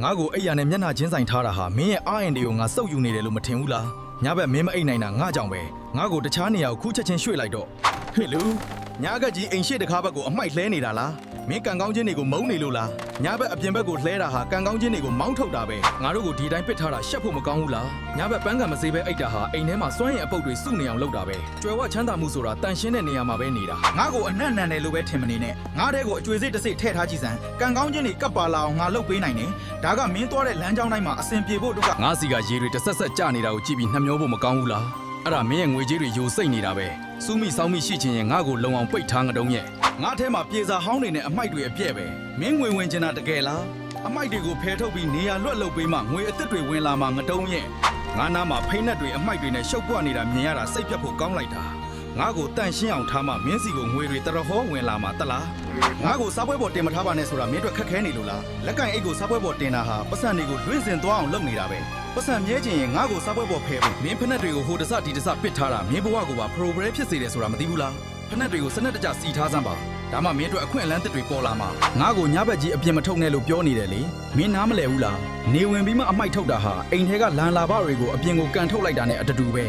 ငါ့ကိုအိယာနဲ့မျက်နှာချင်းဆိုင်ထားတာဟာမင်းရဲ့အားအင်တွေကိုငါစုပ်ယူနေတယ်လို့မထင်ဘူးလားညဘက်မင်းမအိပ်နိုင်တာငါကြောင့်ပဲငါ့ကိုတခြားနေရာကိုခုချက်ချင်းရွှေ့လိုက်တော့ဟဲ့လူညကကြီးအိမ်ရှိတကားဘက်ကိုအမိုက်လှဲနေတာလားမင်းကန်ကောင်းချင်းတွေကိုမုန်းနေလို့လားညဘက်အပြင်ဘက်ကိုလှဲတာဟာကန်ကောင်းချင်းတွေကိုမောင်းထုတ်တာပဲငါတို့ကိုဒီတိုင်းပစ်ထားတာရှက်ဖို့မကောင်းဘူးလားညဘက်ပန်းကန်မစေးပဲအိတ်တာဟာအိမ်ထဲမှာစွန့်ရင်အပုတ်တွေစုနေအောင်လုပ်တာပဲကြွယ်ဝချမ်းသာမှုဆိုတာတန်ရှင်းတဲ့နေရာမှာပဲနေတာငါ့ကိုအနှံ့နံတယ်လို့ပဲထင်မနေနဲ့ငါတဲ့ကိုအကျွေစိတ်တစ်စိတ်ထည့်ထားကြည့်စမ်းကန်ကောင်းချင်းတွေကပ်ပါလာအောင်ငါလုပ်ပေးနိုင်တယ်ဒါကမင်းသွားတဲ့လမ်းကြောင်းတိုင်းမှာအဆင်ပြေဖို့တို့ကငါစီကရေတွေတဆက်ဆက်ကျနေတာကိုကြည့်ပြီးနှမျောဖို့မကောင်းဘူးလားအဲ့ဒါမင်းရဲ့ငွေကြေးတွေယိုစိတ်နေတာပဲစူးမိစောင်းမိရှိချင်းရင်ငါ့ကိုလုံအောင်ပိတ်ထားငတုံးရဲ့ငါထဲမှာပြေစာဟောင်းတွေနဲ့အမိုက်တွေအပြည့်ပဲမင်းငွေဝင်ချင်တာတကယ်လားအမိုက်တွေကိုဖယ်ထုတ်ပြီးနေရာလွတ်လုပ်ပေးမှငွေအစ်စ်တွေဝင်လာမှငတုံးရဲ့ငါနားမှာဖိနှက်တွေအမိုက်တွေနဲ့ရှုပ်ပွနေတာမြင်ရတာစိတ်ပြတ်ဖို့ကောင်းလိုက်တာငါ့ကိုတန့်ရှင်းအောင်ထားမှမင်းစီကိုငွေတွေတရဟောဝင်လာမှတလားငါ့ကိုစားပွဲပေါ်တင်မထားပါနဲ့ဆိုတာမင်းတို့ခက်ခဲနေလို့လားလက်ကင်အိတ်ကိုစားပွဲပေါ်တင်တာဟာပတ်စံတွေကိုလွင့်စင်သွားအောင်လုပ်နေတာပဲပတ်စံမြဲချင်ရင်ငါ့ကိုစားပွဲပေါ်ဖယ်ဖို့မင်းဖက်နှက်တွေကိုဟိုတစဒီတစပစ်ထားတာမင်းဘဝကိုပါ progress ဖြစ်စေတယ်ဆိုတာမသိဘူးလားဖက်နှက်တွေကိုစနက်တကျစီထားစမ်းပါဒါမှမင်းတို့အခွင့်အလမ်းသစ်တွေပေါ်လာမှာငါ့ကိုညဘက်ကြီးအပြင်မထုတ်နဲ့လို့ပြောနေတယ်လေမင်းနားမလဲဘူးလားနေဝင်ပြီးမှအမိုက်ထုတ်တာဟာအိမ်ထဲကလန်လာဘတွေကိုအပြင်ကိုကန်ထုတ်လိုက်တာနဲ့အတူတူပဲ